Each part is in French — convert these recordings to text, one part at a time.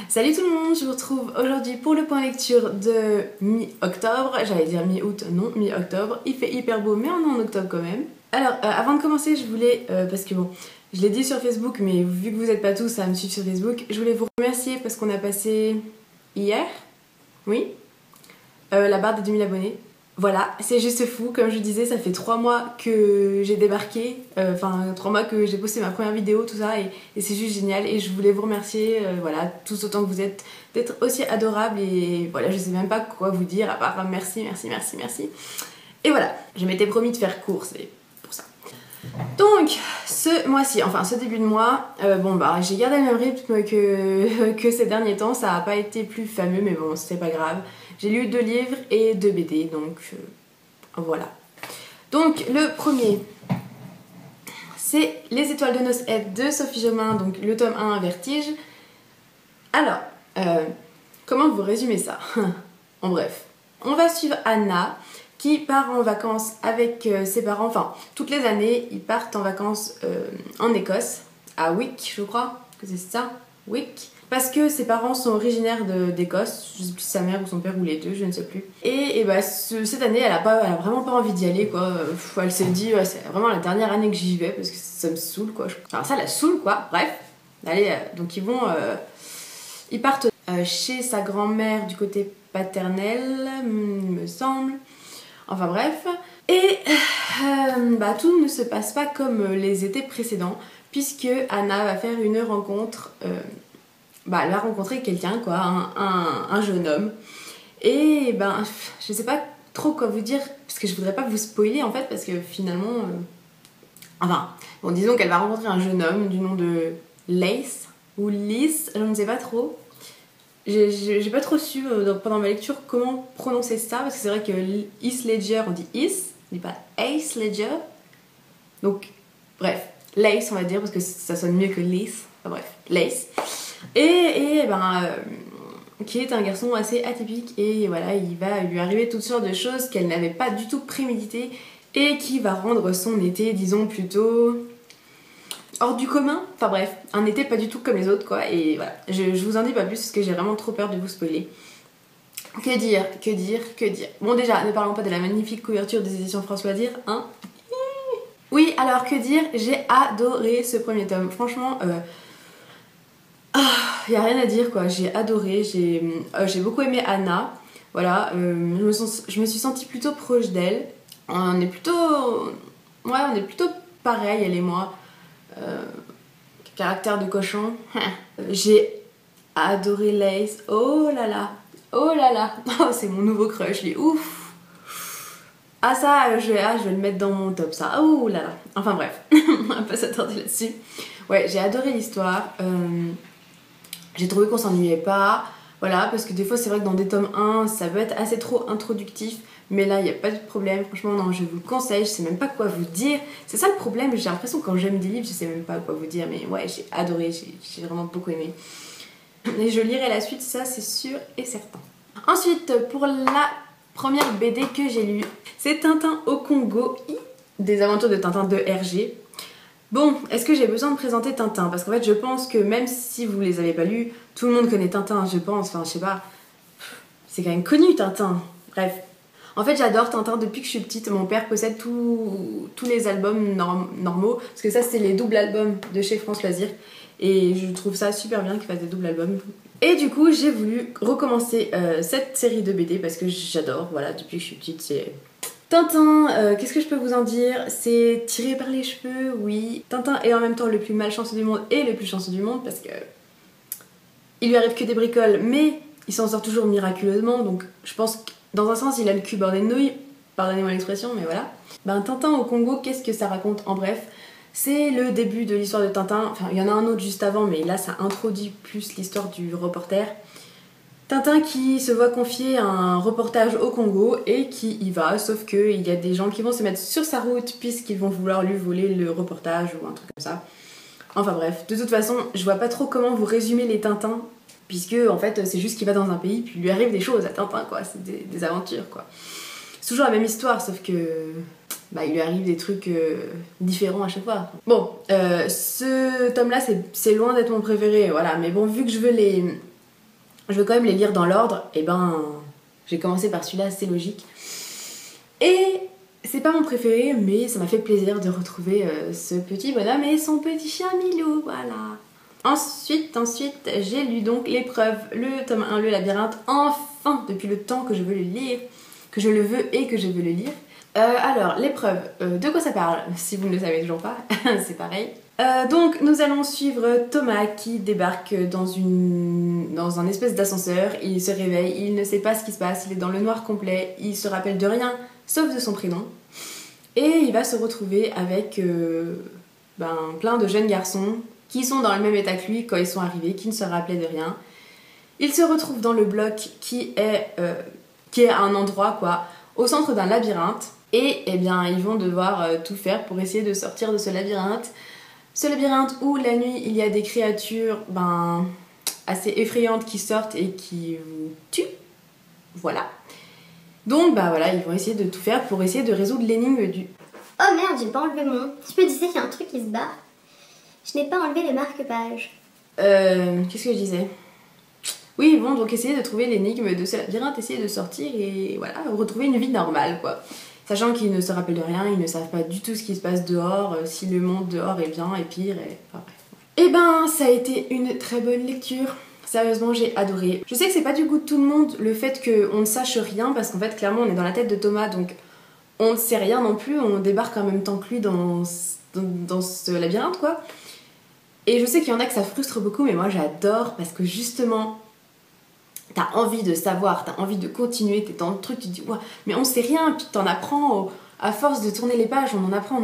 Salut tout le monde, je vous retrouve aujourd'hui pour le point lecture de mi-octobre. J'allais dire mi-août, non, mi-octobre. Il fait hyper beau, mais on est en octobre quand même. Alors, avant de commencer, je voulais, parce que bon, je l'ai dit sur Facebook, mais vu que vous n'êtes pas tous à me suivre sur Facebook, je voulais vous remercier parce qu'on a passé hier, oui, la barre des 2000 abonnés. Voilà, c'est juste fou, comme je disais, ça fait 3 mois que j'ai débarqué, 3 mois que j'ai posté ma première vidéo, tout ça, et c'est juste génial, et je voulais vous remercier, voilà, tous autant que vous êtes, d'être aussi adorables, et voilà, je sais même pas quoi vous dire, à part merci, merci, merci, merci. Et voilà, je m'étais promis de faire court, c'est pour ça. Donc, ce mois-ci, enfin ce début de mois, j'ai gardé le même rythme que ces derniers temps, ça n'a pas été plus fameux, mais bon, c'est pas grave. J'ai lu 2 livres et 2 BD, donc voilà. Donc le premier, c'est Les Étoiles de Nosed de Sophie Jomain, donc le tome 1 Vertige. Alors, comment vous résumer ça? En bref, on va suivre Anna qui part en vacances avec ses parents, enfin toutes les années ils partent en vacances en Écosse, à Wick je crois que c'est ça, Wick. Parce que ses parents sont originaires d'Écosse, je sais plus si sa mère ou son père ou les deux, je ne sais plus. Et cette année, elle a vraiment pas envie d'y aller, quoi. Elle s'est dit, ouais, c'est vraiment la dernière année que j'y vais parce que ça me saoule, quoi. Enfin, ça la saoule, quoi. Bref, allez, donc ils partent chez sa grand-mère du côté paternel, il me semble. Enfin bref. Et tout ne se passe pas comme les étés précédents, puisque Anna va faire une rencontre. Elle va rencontrer quelqu'un, quoi, un jeune homme. Et je sais pas trop quoi vous dire, parce que je voudrais pas vous spoiler en fait, parce que finalement. Disons qu'elle va rencontrer un jeune homme du nom de Lace, ou Lys, je ne sais pas trop. J'ai pas trop su pendant ma lecture comment prononcer ça, parce que c'est vrai que Heath Ledger, on dit Heath, on dit pas Ace Ledger. Donc, bref, Lace on va dire, parce que ça sonne mieux que Lys. Enfin bref, Lace. Qui est un garçon assez atypique, et voilà, il va lui arriver toutes sortes de choses qu'elle n'avait pas du tout préméditées et qui va rendre son été, disons, plutôt hors du commun. Enfin bref, un été pas du tout comme les autres, quoi. Et voilà, je vous en dis pas plus parce que j'ai vraiment trop peur de vous spoiler. Que dire. Bon, déjà, ne parlons pas de la magnifique couverture des éditions François Dire, hein. Oui, alors que dire, j'ai adoré ce premier tome, franchement. Y a rien à dire, quoi, j'ai adoré, j'ai beaucoup aimé Anna, voilà, je me suis sentie plutôt proche d'elle, on est plutôt pareil, elle et moi, caractère de cochon. J'ai adoré Lace, oh là là, oh c'est mon nouveau crush, lui, ouf. Ah ça, je vais le mettre dans mon top, ça, oh là là, enfin bref, on va pas s'attarder là-dessus. Ouais, j'ai adoré l'histoire. J'ai trouvé qu'on s'ennuyait pas, voilà, parce que des fois c'est vrai que dans des tomes 1 ça peut être assez trop introductif, mais là il n'y a pas de problème, franchement non, je vous le conseille, je sais même pas quoi vous dire, c'est ça le problème, j'ai l'impression que quand j'aime des livres je sais même pas quoi vous dire, mais ouais, j'ai adoré, j'ai vraiment beaucoup aimé. Et je lirai la suite, ça c'est sûr et certain. Ensuite, pour la première BD que j'ai lue, c'est Tintin au Congo, des aventures de Tintin de Hergé. Bon, est-ce que j'ai besoin de présenter Tintin? Parce qu'en fait, je pense que même si vous les avez pas lus, tout le monde connaît Tintin, je pense. Enfin, je sais pas. C'est quand même connu, Tintin. Bref. En fait, j'adore Tintin depuis que je suis petite. Mon père possède tous les albums normaux. Parce que ça, c'est les doubles albums de chez France Loisirs. Et je trouve ça super bien qu'ils fassent des doubles albums. Et du coup, j'ai voulu recommencer cette série de BD parce que j'adore. Voilà, depuis que je suis petite, c'est... Tintin, qu'est-ce que je peux vous en dire? C'est tiré par les cheveux, oui. Tintin est en même temps le plus malchanceux du monde et le plus chanceux du monde parce que il lui arrive que des bricoles, mais il s'en sort toujours miraculeusement, donc je pense que dans un sens il a le cul bordé de nouilles, pardonnez-moi l'expression, mais voilà. Tintin au Congo, qu'est-ce que ça raconte en bref? C'est le début de l'histoire de Tintin, enfin il y en a un autre juste avant, mais là ça introduit plus l'histoire du reporter. Tintin qui se voit confier un reportage au Congo et qui y va, sauf qu'il y a des gens qui vont se mettre sur sa route puisqu'ils vont vouloir lui voler le reportage ou un truc comme ça. Enfin bref, de toute façon, je vois pas trop comment vous résumer les Tintins, puisque en fait c'est juste qu'il va dans un pays puis il lui arrive des choses à Tintin, quoi, c'est des aventures, quoi. C'est toujours la même histoire, sauf que il lui arrive des trucs différents à chaque fois. Bon, ce tome-là, c'est loin d'être mon préféré, voilà, mais bon, vu que je veux je veux quand même les lire dans l'ordre. Et ben, j'ai commencé par celui-là, c'est logique. Et c'est pas mon préféré, mais ça m'a fait plaisir de retrouver ce petit bonhomme et son petit chien Milou, voilà. Ensuite, j'ai lu donc l'épreuve, le tome 1, le labyrinthe, enfin, depuis le temps que je veux le lire, que je le veux et que je veux le lire. Alors, l'épreuve, de quoi ça parle? Si vous ne le savez toujours pas, c'est pareil. Donc, nous allons suivre Thomas qui débarque dans un espèce d'ascenseur. Il se réveille, il ne sait pas ce qui se passe, il est dans le noir complet, il se rappelle de rien, sauf de son prénom. Et il va se retrouver avec plein de jeunes garçons qui sont dans le même état que lui quand ils sont arrivés, qui ne se rappelaient de rien. Il se retrouve dans le bloc qui est un endroit quoi, au centre d'un labyrinthe. Et eh bien, ils vont devoir tout faire pour essayer de sortir de ce labyrinthe. Ce labyrinthe où la nuit il y a des créatures assez effrayantes qui sortent et qui vous tuent. Voilà. Donc voilà, ils vont essayer de tout faire pour essayer de résoudre l'énigme du... Oh merde, j'ai pas enlevé mon... Tu me disais qu'il y a un truc qui se barre. Je n'ai pas enlevé les marque-pages. Qu'est-ce que je disais? Oui, ils vont donc essayer de trouver l'énigme de ce labyrinthe, essayer de sortir et voilà, retrouver une vie normale quoi. Sachant qu'ils ne se rappellent de rien, ils ne savent pas du tout ce qui se passe dehors, si le monde dehors est bien, est pire, et... Enfin bref. Et ben, ça a été une très bonne lecture. Sérieusement, j'ai adoré. Je sais que c'est pas du goût de tout le monde, le fait qu'on ne sache rien, parce qu'en fait, clairement, on est dans la tête de Thomas, donc on ne sait rien non plus, on débarque en même temps que lui dans ce labyrinthe, quoi. Et je sais qu'il y en a que ça frustre beaucoup, mais moi j'adore, parce que justement... T'as envie de savoir, t'as envie de continuer, t'es dans le truc, tu te dis ouais, mais on sait rien, puis t'en apprends à force de tourner les pages, on en apprend.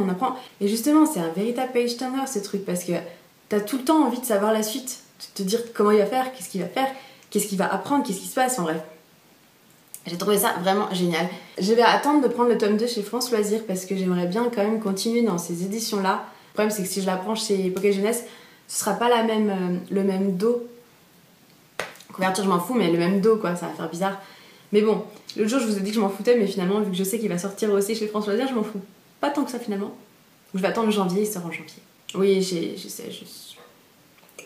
Et justement, c'est un véritable page turner ce truc parce que t'as tout le temps envie de savoir la suite, de te dire comment il va faire, qu'est-ce qu'il va faire, qu'est-ce qu'il va apprendre, qu'est-ce qui se passe, enfin bref. J'ai trouvé ça vraiment génial. Je vais attendre de prendre le tome 2 chez France Loisirs parce que j'aimerais bien quand même continuer dans ces éditions-là. Le problème, c'est que si je la prends chez Pocket Jeunesse, ce sera pas le même dos. Couverture je m'en fous mais le même dos quoi, ça va faire bizarre. Mais bon, l'autre jour je vous ai dit que je m'en foutais mais finalement vu que je sais qu'il va sortir aussi chez France Loisirs, je m'en fous pas tant que ça finalement. Donc je vais attendre janvier, il sort en janvier. Oui, je sais,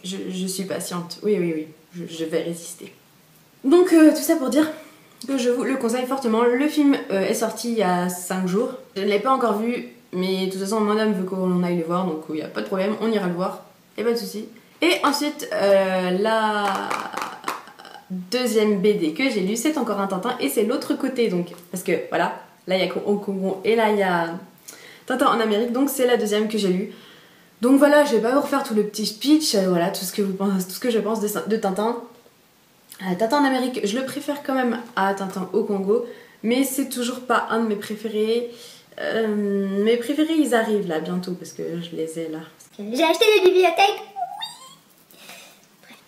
je suis patiente. Oui, je vais résister. Donc tout ça pour dire que je vous le conseille fortement. Le film est sorti il y a 5 jours. Je ne l'ai pas encore vu mais de toute façon mon homme veut qu'on aille le voir donc il n'y a pas de problème, on ira le voir. Et pas de soucis. Et ensuite la deuxième BD que j'ai lu, c'est encore un Tintin et c'est l'autre côté donc parce que voilà, là il y a Hong Kong et là il y a Tintin en Amérique donc c'est la deuxième que j'ai lue. Donc voilà, je vais pas vous refaire tout le petit speech, voilà tout ce que je pense de Tintin. Tintin en Amérique, je le préfère quand même à Tintin au Congo, mais c'est toujours pas un de mes préférés. Mes préférés ils arrivent là bientôt parce que je les ai là. J'ai acheté des bibliothèques.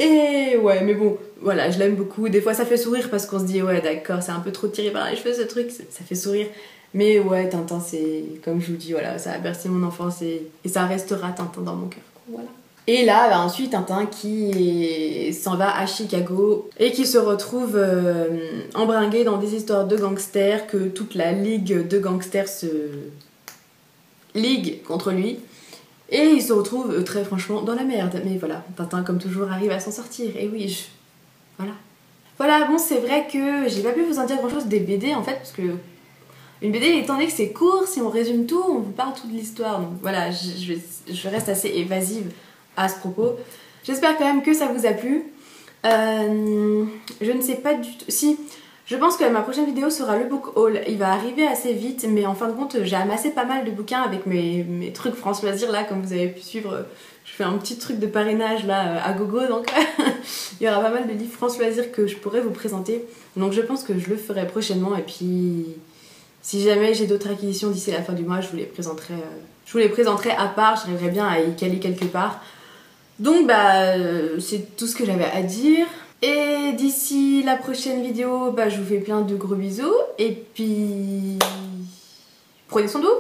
Et ouais, mais bon, voilà, je l'aime beaucoup. Des fois, ça fait sourire parce qu'on se dit, ouais, d'accord, c'est un peu trop tiré par les cheveux ce truc, ça fait sourire. Mais ouais, Tintin, c'est, comme je vous dis, voilà, ça a bercé mon enfance et ça restera Tintin dans mon cœur. Voilà. Et là, ensuite, Tintin qui s'en va à Chicago et qui se retrouve embringué dans des histoires de gangsters, que toute la ligue de gangsters se ligue contre lui. Et il se retrouve très franchement dans la merde. Mais voilà, Tintin comme toujours arrive à s'en sortir. Et oui, voilà. Voilà, bon c'est vrai que j'ai pas pu vous en dire grand chose des BD en fait. Parce que une BD étant donné que c'est court, si on résume tout, on vous parle toute l'histoire. Donc voilà, je reste assez évasive à ce propos. J'espère quand même que ça vous a plu. Je ne sais pas du tout... Si... Je pense que ma prochaine vidéo sera le book haul. Il va arriver assez vite, mais en fin de compte, j'ai amassé pas mal de bouquins avec mes trucs France Loisirs là, comme vous avez pu suivre. Je fais un petit truc de parrainage là à gogo, donc il y aura pas mal de livres France Loisirs que je pourrais vous présenter. Donc je pense que je le ferai prochainement et puis si jamais j'ai d'autres acquisitions d'ici la fin du mois, je vous les présenterai à part. J'arriverai bien à y caler quelque part. Donc bah c'est tout ce que j'avais à dire. Et d'ici la prochaine vidéo, bah, je vous fais plein de gros bisous et puis prenez soin de vous.